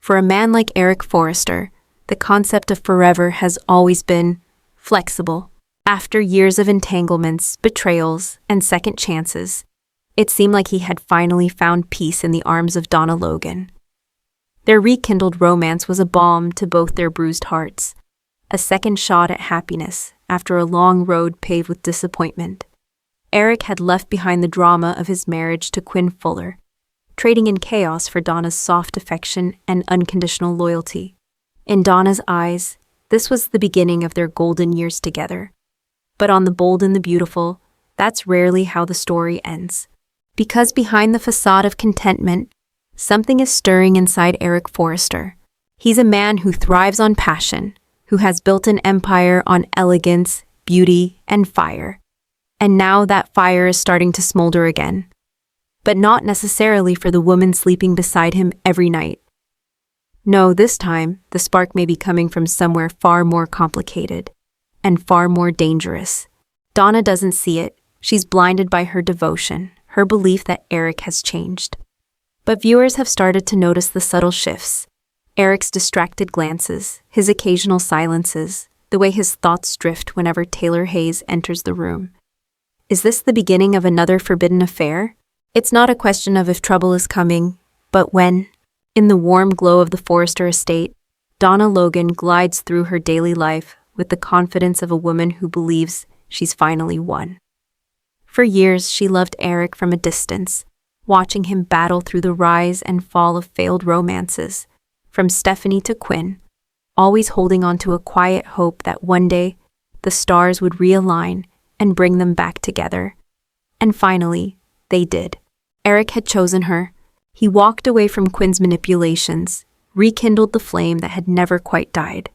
For a man like Eric Forrester, the concept of forever has always been flexible. After years of entanglements, betrayals, and second chances, it seemed like he had finally found peace in the arms of Donna Logan. Their rekindled romance was a balm to both their bruised hearts, a second shot at happiness after a long road paved with disappointment. Eric had left behind the drama of his marriage to Quinn Fuller, trading in chaos for Donna's soft affection and unconditional loyalty. In Donna's eyes, this was the beginning of their golden years together. But on The Bold and the Beautiful, that's rarely how the story ends. Because behind the facade of contentment, something is stirring inside Eric Forrester. He's a man who thrives on passion, who has built an empire on elegance, beauty, and fire. And now that fire is starting to smolder again. But not necessarily for the woman sleeping beside him every night. No, this time, the spark may be coming from somewhere far more complicated and far more dangerous. Donna doesn't see it. She's blinded by her devotion, her belief that Eric has changed. But viewers have started to notice the subtle shifts. Eric's distracted glances, his occasional silences, the way his thoughts drift whenever Taylor Hayes enters the room. Is this the beginning of another forbidden affair? It's not a question of if trouble is coming, but when. In the warm glow of the Forrester estate, Donna Logan glides through her daily life with the confidence of a woman who believes she's finally won. For years, she loved Eric from a distance, watching him battle through the rise and fall of failed romances, from Stephanie to Quinn, always holding on to a quiet hope that one day the stars would realign and bring them back together. And finally, they did. Eric had chosen her. He walked away from Quinn's manipulations, rekindled the flame that had never quite died,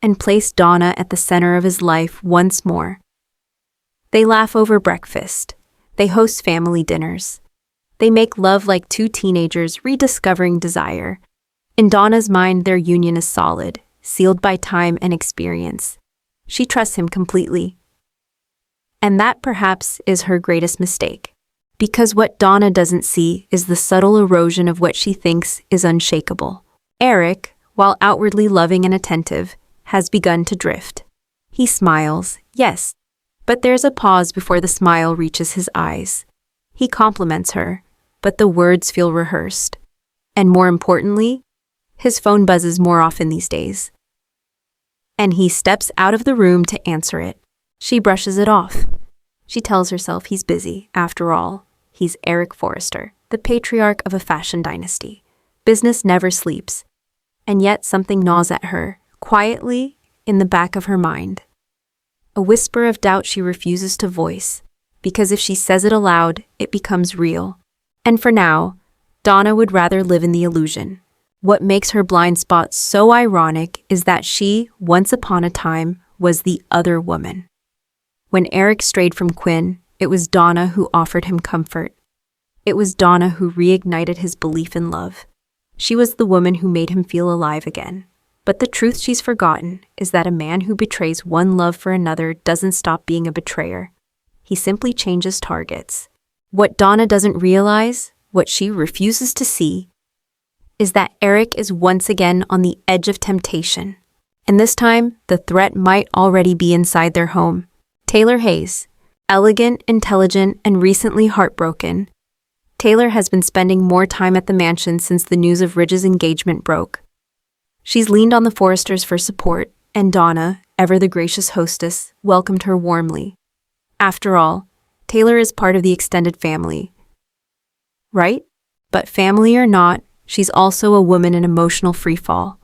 and placed Donna at the center of his life once more. They laugh over breakfast. They host family dinners. They make love like two teenagers rediscovering desire. In Donna's mind, their union is solid, sealed by time and experience. She trusts him completely. And that perhaps is her greatest mistake. Because what Donna doesn't see is the subtle erosion of what she thinks is unshakable. Eric, while outwardly loving and attentive, has begun to drift. He smiles, yes, but there's a pause before the smile reaches his eyes. He compliments her, but the words feel rehearsed. And more importantly, his phone buzzes more often these days. And he steps out of the room to answer it. She brushes it off. She tells herself he's busy. After all, he's Eric Forrester, the patriarch of a fashion dynasty. Business never sleeps. And yet something gnaws at her, quietly, in the back of her mind. A whisper of doubt she refuses to voice, because if she says it aloud, it becomes real. And for now, Donna would rather live in the illusion. What makes her blind spot so ironic is that she, once upon a time, was the other woman. When Eric strayed from Quinn, it was Donna who offered him comfort. It was Donna who reignited his belief in love. She was the woman who made him feel alive again. But the truth she's forgotten is that a man who betrays one love for another doesn't stop being a betrayer. He simply changes targets. What Donna doesn't realize, what she refuses to see, is that Eric is once again on the edge of temptation. And this time, the threat might already be inside their home. Taylor Hayes, elegant, intelligent, and recently heartbroken. Taylor has been spending more time at the mansion since the news of Ridge's engagement broke. She's leaned on the Forresters for support, and Donna, ever the gracious hostess, welcomed her warmly. After all, Taylor is part of the extended family. Right? But family or not, she's also a woman in emotional freefall.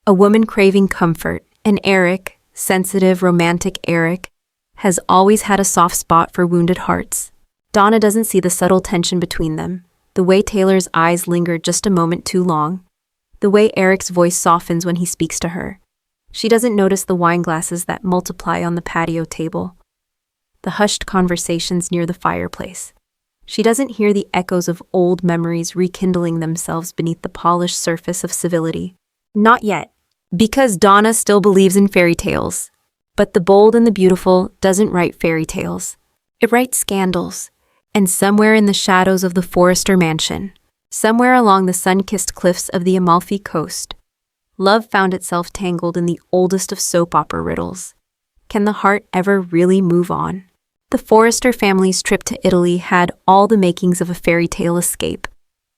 A woman craving comfort, and Eric, sensitive, romantic Eric, has always had a soft spot for wounded hearts. Donna doesn't see the subtle tension between them, the way Taylor's eyes linger just a moment too long, the way Eric's voice softens when he speaks to her. She doesn't notice the wine glasses that multiply on the patio table, the hushed conversations near the fireplace. She doesn't hear the echoes of old memories rekindling themselves beneath the polished surface of civility. Not yet, because Donna still believes in fairy tales. But The Bold and the Beautiful doesn't write fairy tales. It writes scandals. And somewhere in the shadows of the Forrester mansion, Somewhere along the sun-kissed cliffs of the Amalfi Coast, love found itself tangled in the oldest of soap opera riddles. Can the heart ever really move on? The Forrester family's trip to Italy had all the makings of a fairy tale escape.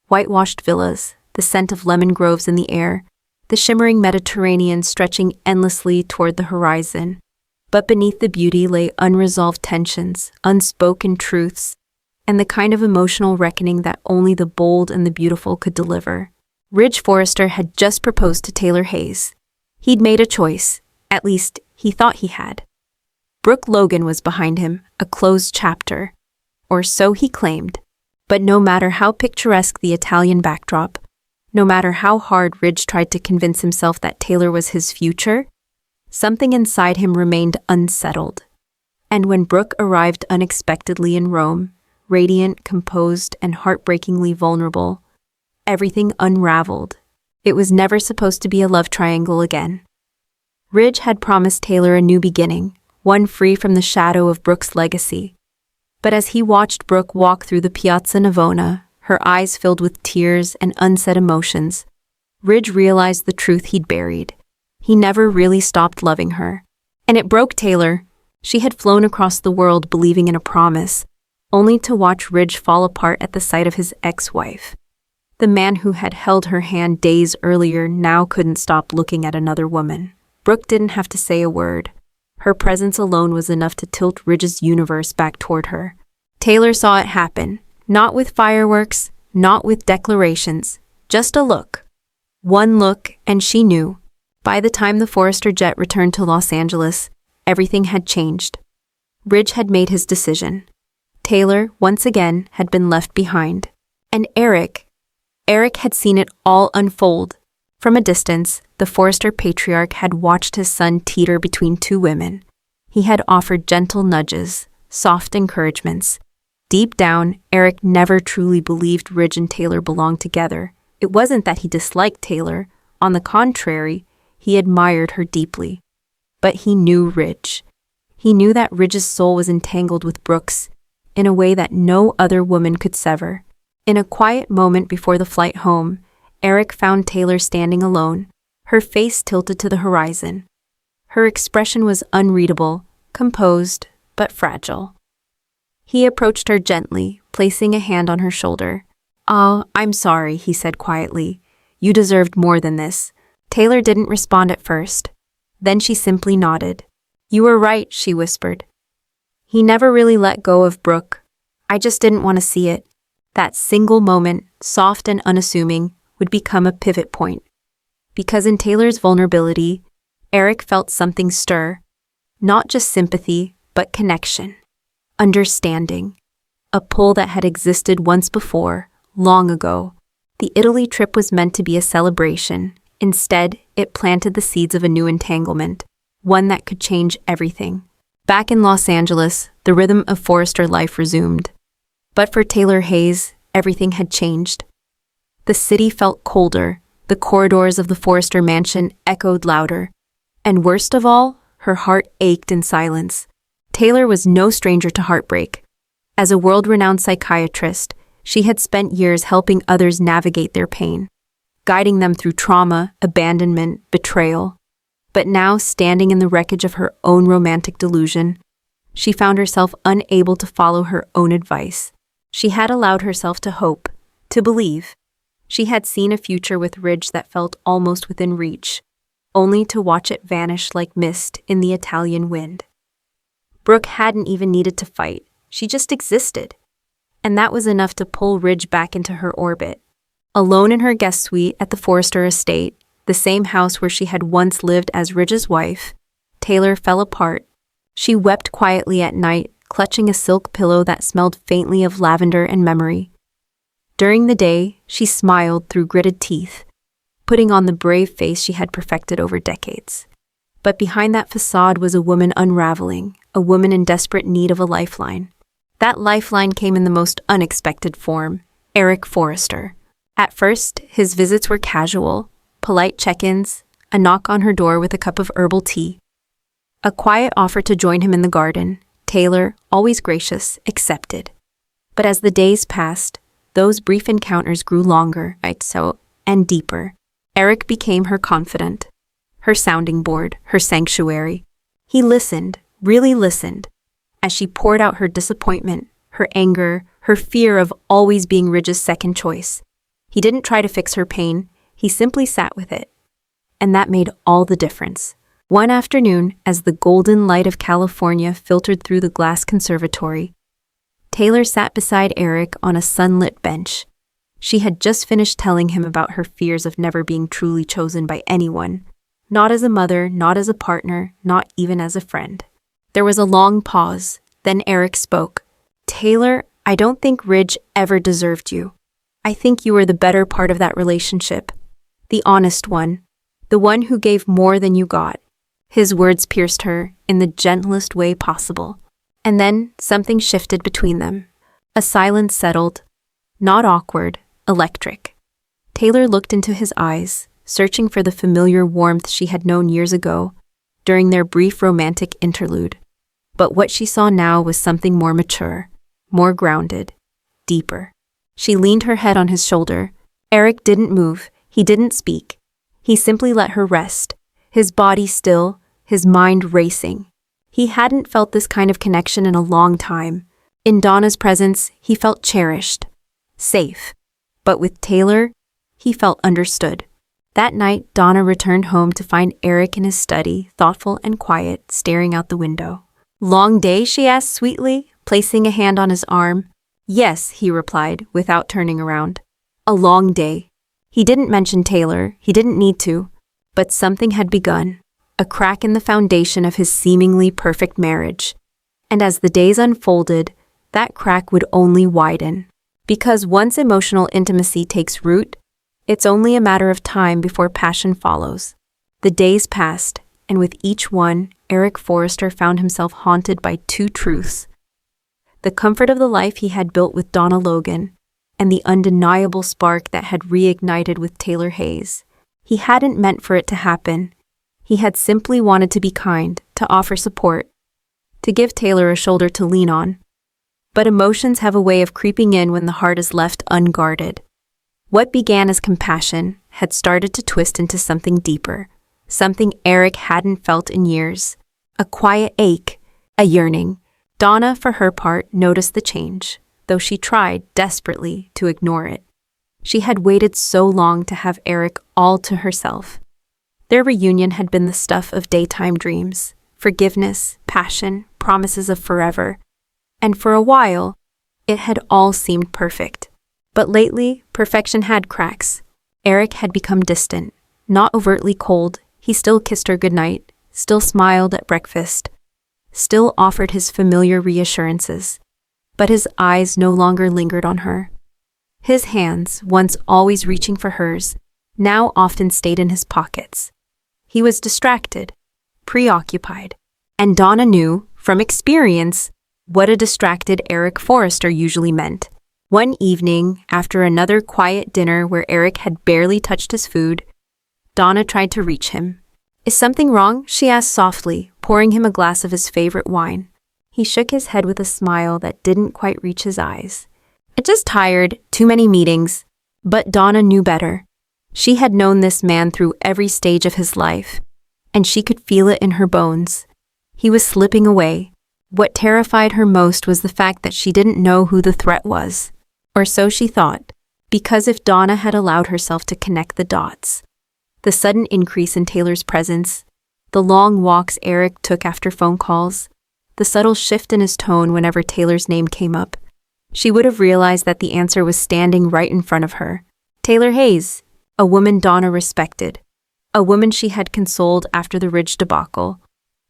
Whitewashed villas, the scent of lemon groves in the air, the shimmering Mediterranean stretching endlessly toward the horizon. But beneath the beauty lay unresolved tensions, unspoken truths, and the kind of emotional reckoning that only the bold and the beautiful could deliver. Ridge Forrester had just proposed to Taylor Hayes. He'd made a choice, at least he thought he had. Brooke Logan was behind him, a closed chapter. Or so he claimed. But no matter how picturesque the Italian backdrop, no matter how hard Ridge tried to convince himself that Taylor was his future, something inside him remained unsettled. And when Brooke arrived unexpectedly in Rome, radiant, composed, and heartbreakingly vulnerable, everything unraveled. It was never supposed to be a love triangle again. Ridge had promised Taylor a new beginning, one free from the shadow of Brooke's legacy. But as he watched Brooke walk through the Piazza Navona, her eyes filled with tears and unsaid emotions, Ridge realized the truth he'd buried. He never really stopped loving her. And it broke Taylor. She had flown across the world believing in a promise, only to watch Ridge fall apart at the sight of his ex-wife. The man who had held her hand days earlier now couldn't stop looking at another woman. Brooke didn't have to say a word. Her presence alone was enough to tilt Ridge's universe back toward her. Taylor saw it happen, not with fireworks, not with declarations, just a look. One look, and she knew. By the time the Forrester jet returned to Los Angeles, everything had changed. Ridge had made his decision. Taylor, once again, had been left behind. And Eric had seen it all unfold. From a distance, the Forrester patriarch had watched his son teeter between two women. He had offered gentle nudges, soft encouragements. Deep down, Eric never truly believed Ridge and Taylor belonged together. It wasn't that he disliked Taylor. On the contrary, he admired her deeply. But he knew Ridge. He knew that Ridge's soul was entangled with Brooke's in a way that no other woman could sever. In a quiet moment before the flight home, Eric found Taylor standing alone, her face tilted to the horizon. Her expression was unreadable, composed, but fragile. He approached her gently, placing a hand on her shoulder. "Oh, I'm sorry," he said quietly. "You deserved more than this." Taylor didn't respond at first. Then she simply nodded. "You were right," she whispered. "He never really let go of Brooke. I just didn't want to see it." That single moment, soft and unassuming, would become a pivot point. Because in Taylor's vulnerability, Eric felt something stir. Not just sympathy, but connection. Understanding. A pull that had existed once before, long ago. The Italy trip was meant to be a celebration. Instead, it planted the seeds of a new entanglement, one that could change everything. Back in Los Angeles, the rhythm of Forrester life resumed. But for Taylor Hayes, everything had changed. The city felt colder, the corridors of the Forrester mansion echoed louder, and worst of all, her heart ached in silence. Taylor was no stranger to heartbreak. As a world-renowned psychiatrist, she had spent years helping others navigate their pain, guiding them through trauma, abandonment, betrayal. But now, standing in the wreckage of her own romantic delusion, she found herself unable to follow her own advice. She had allowed herself to hope, to believe. She had seen a future with Ridge that felt almost within reach, only to watch it vanish like mist in the Italian wind. Brooke hadn't even needed to fight. She just existed. And that was enough to pull Ridge back into her orbit. Alone in her guest suite at the Forrester estate, the same house where she had once lived as Ridge's wife, Taylor fell apart. She wept quietly at night, clutching a silk pillow that smelled faintly of lavender and memory. During the day, she smiled through gritted teeth, putting on the brave face she had perfected over decades. But behind that facade was a woman unraveling, a woman in desperate need of a lifeline. That lifeline came in the most unexpected form: Eric Forrester. At first, his visits were casual, polite check-ins, a knock on her door with a cup of herbal tea. A quiet offer to join him in the garden. Taylor, always gracious, accepted. But as the days passed, Those brief encounters grew longer, and deeper. Eric became her confidant, her sounding board, her sanctuary. He listened, really listened, as she poured out her disappointment, her anger, her fear of always being Ridge's second choice. He didn't try to fix her pain, he simply sat with it. And that made all the difference. One afternoon, as the golden light of California filtered through the glass conservatory, Taylor sat beside Eric on a sunlit bench. She had just finished telling him about her fears of never being truly chosen by anyone. Not as a mother, not as a partner, not even as a friend. There was a long pause, then Eric spoke. "Taylor, I don't think Ridge ever deserved you. I think you were the better part of that relationship. The honest one. The one who gave more than you got." His words pierced her in the gentlest way possible. And then something shifted between them. A silence settled, not awkward, electric. Taylor looked into his eyes, searching for the familiar warmth she had known years ago, during their brief romantic interlude. But what she saw now was something more mature, more grounded, deeper. She leaned her head on his shoulder. Eric didn't move, he didn't speak. He simply let her rest, his body still, his mind racing. He hadn't felt this kind of connection in a long time. In Donna's presence, he felt cherished, safe. But with Taylor, he felt understood. That night, Donna returned home to find Eric in his study, thoughtful and quiet, staring out the window. "Long day?" she asked sweetly, placing a hand on his arm. "Yes," he replied, without turning around. "A long day." He didn't mention Taylor, he didn't need to, but something had begun. A crack in the foundation of his seemingly perfect marriage. And as the days unfolded, that crack would only widen. Because once emotional intimacy takes root, it's only a matter of time before passion follows. The days passed, and with each one, Eric Forrester found himself haunted by two truths. The comfort of the life he had built with Donna Logan, and the undeniable spark that had reignited with Taylor Hayes. He hadn't meant for it to happen. He had simply wanted to be kind, to offer support, to give Taylor a shoulder to lean on. But emotions have a way of creeping in when the heart is left unguarded. What began as compassion had started to twist into something deeper, something Eric hadn't felt in years. A quiet ache, a yearning. Donna, for her part, noticed the change, though she tried desperately to ignore it. She had waited so long to have Eric all to herself. Their reunion had been the stuff of daytime dreams, forgiveness, passion, promises of forever. And for a while, it had all seemed perfect. But lately, perfection had cracks. Eric had become distant, not overtly cold. He still kissed her goodnight, still smiled at breakfast, still offered his familiar reassurances. But his eyes no longer lingered on her. His hands, once always reaching for hers, now often stayed in his pockets. He was distracted, preoccupied, and Donna knew, from experience, what a distracted Eric Forrester usually meant. One evening, after another quiet dinner where Eric had barely touched his food, Donna tried to reach him. "Is something wrong?" she asked softly, pouring him a glass of his favorite wine. He shook his head with a smile that didn't quite reach his eyes. "Just tired, too many meetings." But Donna knew better. She had known this man through every stage of his life, and she could feel it in her bones. He was slipping away. What terrified her most was the fact that she didn't know who the threat was. Or so she thought, because if Donna had allowed herself to connect the dots, the sudden increase in Taylor's presence, the long walks Eric took after phone calls, the subtle shift in his tone whenever Taylor's name came up, she would have realized that the answer was standing right in front of her. Taylor Hayes, a woman Donna respected, a woman she had consoled after the Ridge debacle,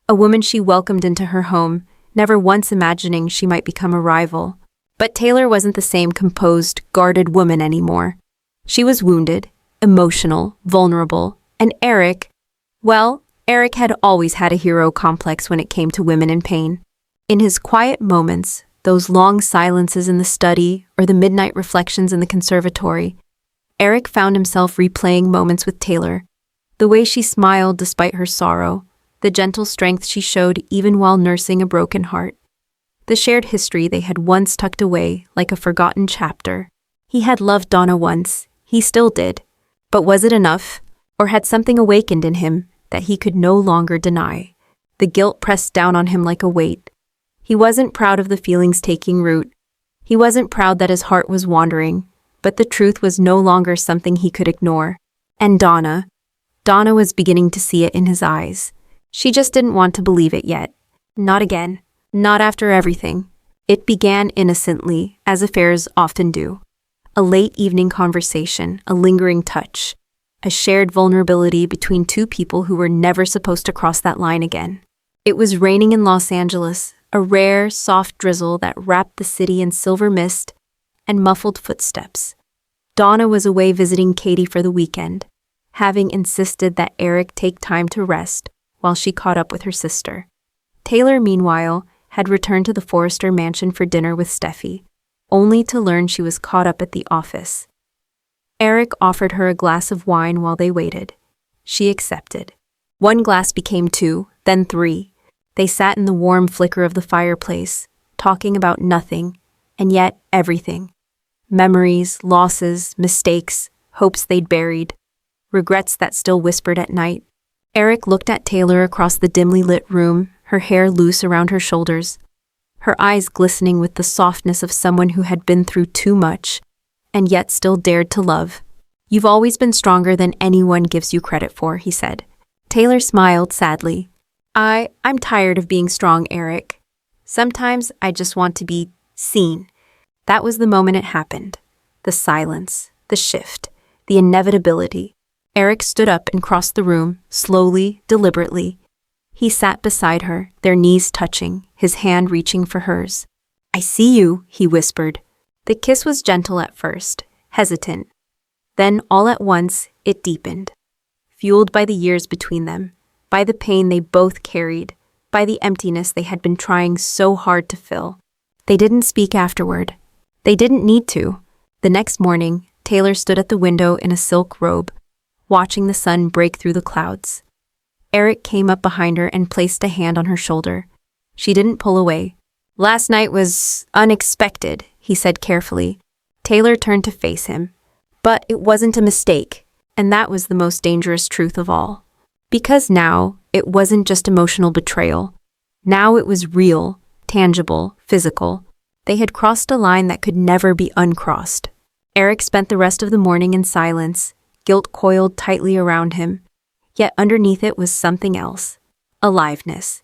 a woman she welcomed into her home, never once imagining she might become a rival. But Taylor wasn't the same composed, guarded woman anymore. She was wounded, emotional, vulnerable, and Eric had always had a hero complex when it came to women in pain. In his quiet moments, those long silences in the study or the midnight reflections in the conservatory, Eric found himself replaying moments with Taylor, the way she smiled despite her sorrow, the gentle strength she showed even while nursing a broken heart, the shared history they had once tucked away like a forgotten chapter. He had loved Donna once, he still did. But was it enough? Or had something awakened in him that he could no longer deny? The guilt pressed down on him like a weight. He wasn't proud of the feelings taking root. He wasn't proud that his heart was wandering, but the truth was no longer something he could ignore. And Donna was beginning to see it in his eyes. She just didn't want to believe it yet. Not again. Not after everything. It began innocently, as affairs often do. A late evening conversation, a lingering touch, a shared vulnerability between two people who were never supposed to cross that line again. It was raining in Los Angeles, a rare, soft drizzle that wrapped the city in silver mist and muffled footsteps. Donna was away visiting Katie for the weekend, having insisted that Eric take time to rest while she caught up with her sister. Taylor, meanwhile, had returned to the Forrester mansion for dinner with Steffi, only to learn she was caught up at the office. Eric offered her a glass of wine while they waited. She accepted. One glass became two, then three. They sat in the warm flicker of the fireplace, talking about nothing, and yet everything. Memories, losses, mistakes, hopes they'd buried, regrets that still whispered at night. Eric looked at Taylor across the dimly lit room, her hair loose around her shoulders, her eyes glistening with the softness of someone who had been through too much, and yet still dared to love. "You've always been stronger than anyone gives you credit for," he said. Taylor smiled sadly. I'm tired of being strong, Eric. Sometimes I just want to be seen." That was the moment it happened. The silence, the shift, the inevitability. Eric stood up and crossed the room, slowly, deliberately. He sat beside her, their knees touching, his hand reaching for hers. "I see you," he whispered. The kiss was gentle at first, hesitant. Then, all at once, it deepened. Fueled by the years between them, by the pain they both carried, by the emptiness they had been trying so hard to fill. They didn't speak afterward. They didn't need to. The next morning, Taylor stood at the window in a silk robe, watching the sun break through the clouds. Eric came up behind her and placed a hand on her shoulder. She didn't pull away. "Last night was unexpected," he said carefully. Taylor turned to face him. But it wasn't a mistake, and that was the most dangerous truth of all. Because now, it wasn't just emotional betrayal. Now it was real, tangible, physical. They had crossed a line that could never be uncrossed. Eric spent the rest of the morning in silence, guilt coiled tightly around him. Yet underneath it was something else. Aliveness.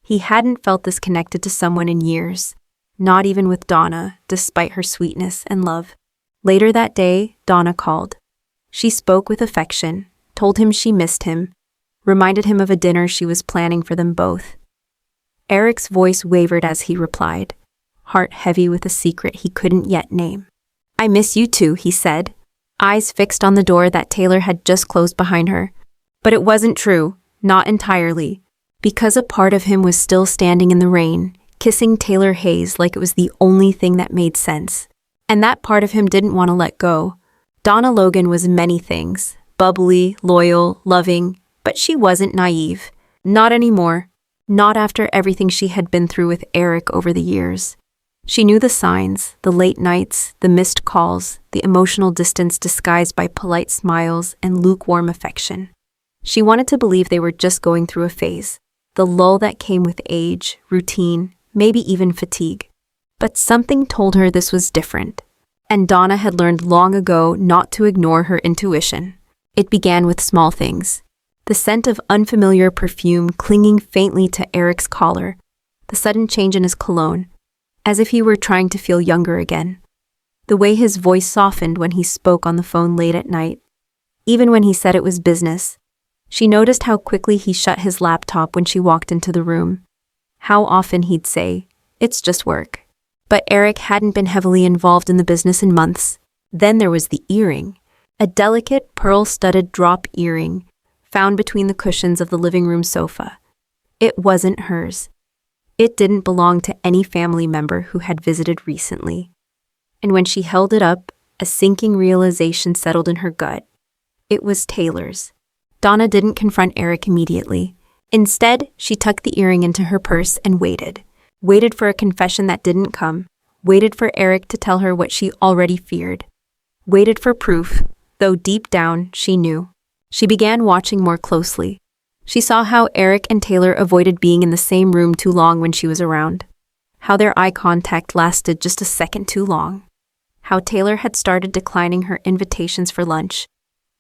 He hadn't felt this connected to someone in years, not even with Donna, despite her sweetness and love. Later that day, Donna called. She spoke with affection, told him she missed him, reminded him of a dinner she was planning for them both. Eric's voice wavered as he replied, heart heavy with a secret he couldn't yet name. "I miss you too," he said, eyes fixed on the door that Taylor had just closed behind her. But it wasn't true, not entirely, because a part of him was still standing in the rain, kissing Taylor Hayes like it was the only thing that made sense. And that part of him didn't want to let go. Donna Logan was many things, bubbly, loyal, loving, but she wasn't naive. Not anymore. Not after everything she had been through with Eric over the years. She knew the signs, the late nights, the missed calls, the emotional distance disguised by polite smiles and lukewarm affection. She wanted to believe they were just going through a phase, the lull that came with age, routine, maybe even fatigue. But something told her this was different, and Donna had learned long ago not to ignore her intuition. It began with small things. The scent of unfamiliar perfume clinging faintly to Eric's collar, the sudden change in his cologne, as if he were trying to feel younger again. The way his voice softened when he spoke on the phone late at night, even when he said it was business. She noticed how quickly he shut his laptop when she walked into the room. How often he'd say, "It's just work." But Eric hadn't been heavily involved in the business in months. Then there was the earring, a delicate pearl-studded drop earring found between the cushions of the living room sofa. It wasn't hers. It didn't belong to any family member who had visited recently. And when she held it up, a sinking realization settled in her gut. It was Taylor's. Donna didn't confront Eric immediately. Instead, she tucked the earring into her purse and waited. Waited for a confession that didn't come. Waited for Eric to tell her what she already feared. waited for proof, though deep down she knew. She began watching more closely. She saw how Eric and Taylor avoided being in the same room too long when she was around. How their eye contact lasted just a second too long. How Taylor had started declining her invitations for lunch,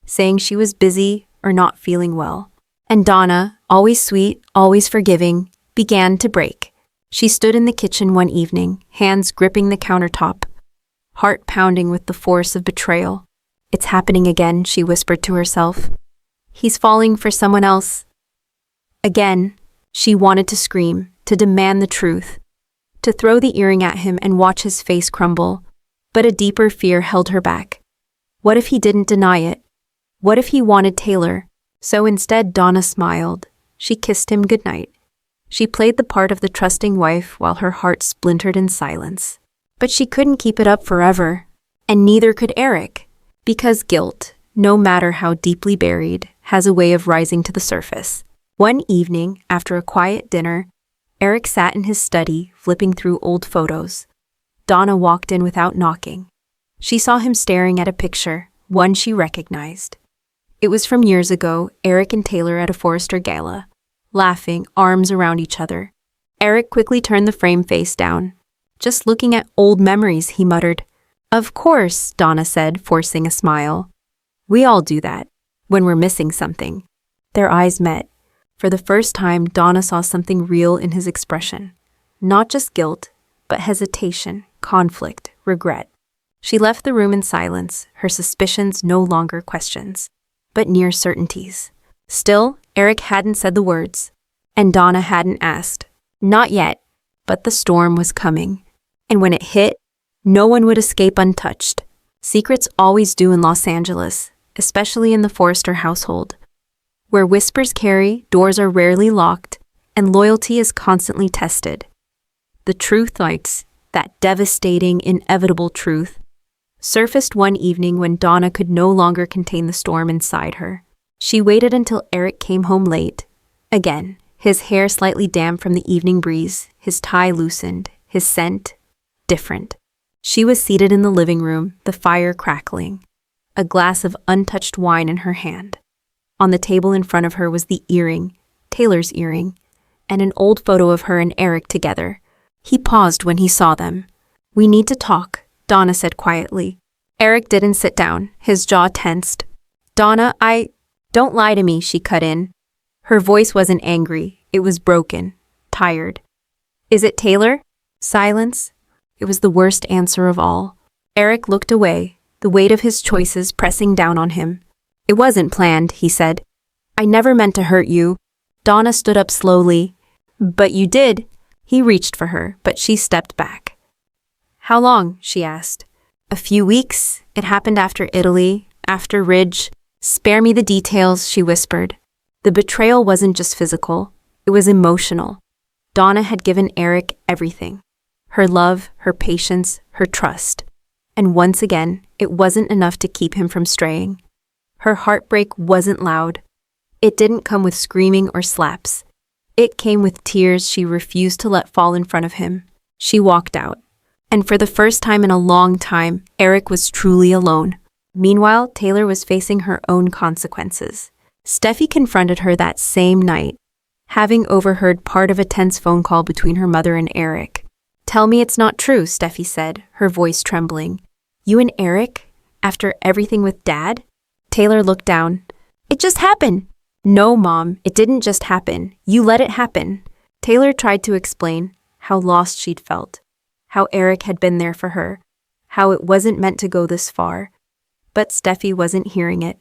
saying she was busy or not feeling well. And Donna, always sweet, always forgiving, began to break. She stood in the kitchen one evening, hands gripping the countertop, heart pounding with the force of betrayal. "It's happening again," she whispered to herself. "He's falling for someone else." Again, she wanted to scream, to demand the truth, to throw the earring at him and watch his face crumble, but a deeper fear held her back. What if he didn't deny it? What if he wanted Taylor? So instead, Donna smiled. She kissed him goodnight. She played the part of the trusting wife while her heart splintered in silence. But she couldn't keep it up forever, and neither could Eric, because guilt, no matter how deeply buried, has a way of rising to the surface. One evening, after a quiet dinner, Eric sat in his study, flipping through old photos. Donna walked in without knocking. She saw him staring at a picture, one she recognized. It was from years ago, Eric and Taylor at a Forrester gala, laughing, arms around each other. Eric quickly turned the frame face down. "Just looking at old memories," he muttered. "Of course," Donna said, forcing a smile. "We all do that, when we're missing something." Their eyes met. For the first time, Donna saw something real in his expression. Not just guilt, but hesitation, conflict, regret. She left the room in silence, her suspicions no longer questions, but near certainties. Still, Eric hadn't said the words, and Donna hadn't asked. Not yet, but the storm was coming. And when it hit, no one would escape untouched. Secrets always do in Los Angeles, especially in the Forrester household. Where whispers carry, doors are rarely locked, and loyalty is constantly tested. The truth lights, that devastating, inevitable truth, surfaced one evening when Donna could no longer contain the storm inside her. She waited until Eric came home late. Again, his hair slightly damp from the evening breeze, his tie loosened, his scent different. She was seated in the living room, the fire crackling, a glass of untouched wine in her hand. On the table in front of her was the earring, Taylor's earring, and an old photo of her and Eric together. He paused when he saw them. "We need to talk," Donna said quietly. Eric didn't sit down, his jaw tensed. "Donna, don't lie to me," she cut in. Her voice wasn't angry, it was broken, tired. "Is it Taylor?" Silence. It was the worst answer of all. Eric looked away, the weight of his choices pressing down on him. "It wasn't planned," he said. "I never meant to hurt you." Donna stood up slowly. "But you did." He reached for her, but she stepped back. "How long?" she asked. "A few weeks. It happened after Italy, after Ridge." "Spare me the details," she whispered. The betrayal wasn't just physical, it was emotional. Donna had given Eric everything. Her love, her patience, her trust. And once again, it wasn't enough to keep him from straying. Her heartbreak wasn't loud. It didn't come with screaming or slaps. It came with tears she refused to let fall in front of him. She walked out. And for the first time in a long time, Eric was truly alone. Meanwhile, Taylor was facing her own consequences. Steffi confronted her that same night, having overheard part of a tense phone call between her mother and Eric. "Tell me it's not true," Steffi said, her voice trembling. "You and Eric? After everything with Dad?" Taylor looked down. "It just happened." "No, Mom, it didn't just happen. You let it happen." Taylor tried to explain how lost she'd felt, how Eric had been there for her, how it wasn't meant to go this far. But Steffi wasn't hearing it.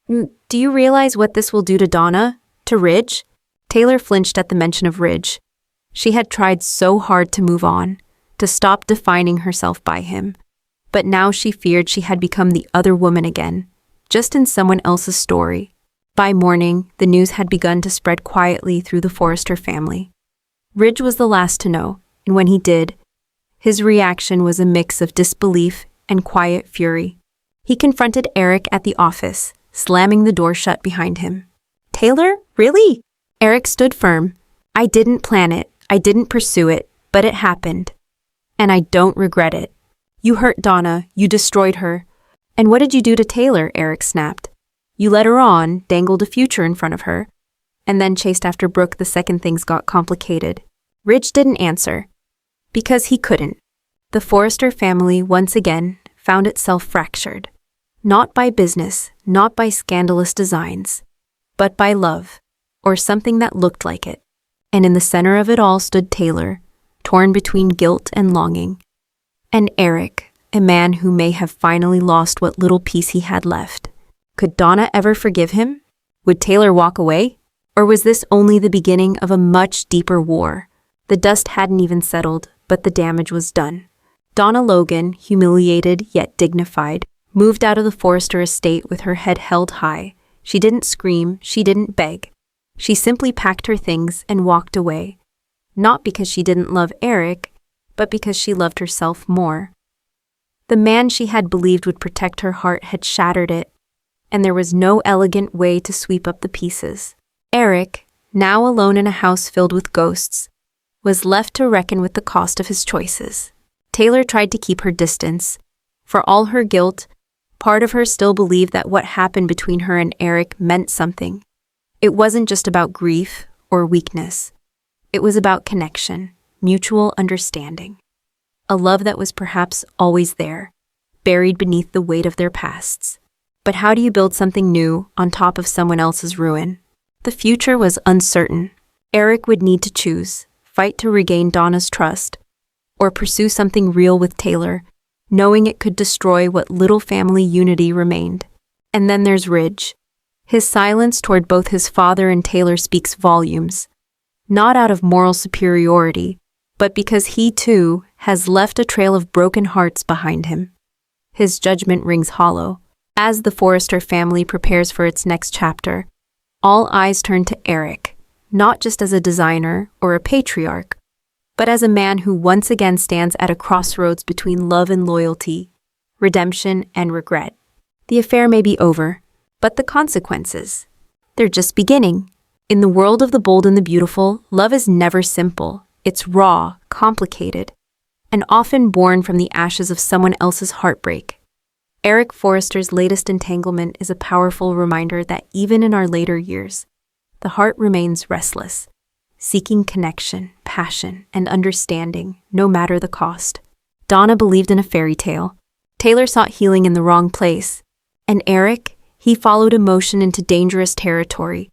"Do you realize what this will do to Donna? To Ridge?" Taylor flinched at the mention of Ridge. She had tried so hard to move on, to stop defining herself by him. But now she feared she had become the other woman again, just in someone else's story. By morning, the news had begun to spread quietly through the Forrester family. Ridge was the last to know, and when he did, his reaction was a mix of disbelief and quiet fury. He confronted Eric at the office, slamming the door shut behind him. "Taylor? Really?" Eric stood firm. "I didn't plan it. I didn't pursue it, but it happened. And I don't regret it. You hurt Donna. You destroyed her. And what did you do to Taylor? Eric snapped. You led her on, dangled a future in front of her, and then chased after Brooke the second things got complicated. Ridge didn't answer. Because he couldn't. The Forrester family once again found itself fractured. Not by business, not by scandalous designs, but by love, or something that looked like it. And in the center of it all stood Taylor, torn between guilt and longing. And Eric, a man who may have finally lost what little peace he had left. Could Donna ever forgive him? Would Taylor walk away? Or was this only the beginning of a much deeper war? The dust hadn't even settled, but the damage was done. Donna Logan, humiliated yet dignified, moved out of the Forrester estate with her head held high. She didn't scream, she didn't beg. She simply packed her things and walked away. Not because she didn't love Eric, but because she loved herself more. The man she had believed would protect her heart had shattered it, and there was no elegant way to sweep up the pieces. Eric, now alone in a house filled with ghosts, was left to reckon with the cost of his choices. Taylor tried to keep her distance. For all her guilt, part of her still believed that what happened between her and Eric meant something. It wasn't just about grief or weakness. It was about connection, mutual understanding. A love that was perhaps always there, buried beneath the weight of their pasts. But how do you build something new on top of someone else's ruin? The future was uncertain. Eric would need to choose, fight to regain Donna's trust, or pursue something real with Taylor, knowing it could destroy what little family unity remained. And then there's Ridge. His silence toward both his father and Taylor speaks volumes, not out of moral superiority, but because he, too, has left a trail of broken hearts behind him. His judgment rings hollow. As the Forrester family prepares for its next chapter, all eyes turn to Eric, not just as a designer or a patriarch, but as a man who once again stands at a crossroads between love and loyalty, redemption and regret. The affair may be over, but the consequences, they're just beginning. In the world of the bold and the beautiful, love is never simple. It's raw, complicated, and often born from the ashes of someone else's heartbreak. Eric Forrester's latest entanglement is a powerful reminder that even in our later years, the heart remains restless, seeking connection, passion, and understanding, no matter the cost. Donna believed in a fairy tale. Taylor sought healing in the wrong place. And Eric, he followed emotion into dangerous territory.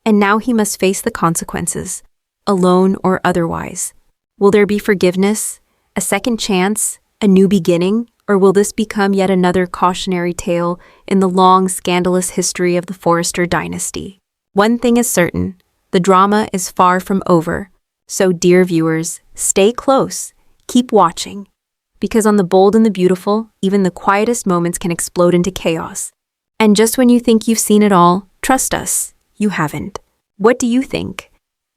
And now he must face the consequences, alone or otherwise. Will there be forgiveness, a second chance, a new beginning, or will this become yet another cautionary tale in the long, scandalous history of the Forrester dynasty? One thing is certain, the drama is far from over. So, dear viewers, stay close, keep watching, because on The Bold and the Beautiful, even the quietest moments can explode into chaos. And just when you think you've seen it all, trust us, you haven't. What do you think?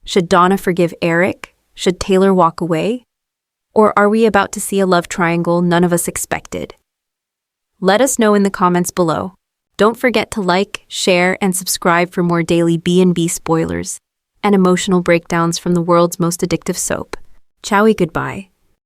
Should Donna forgive Eric? Should Taylor walk away? Or are we about to see a love triangle none of us expected? Let us know in the comments below. Don't forget to like, share, and subscribe for more daily B&B spoilers and emotional breakdowns from the world's most addictive soap. Ciao, goodbye.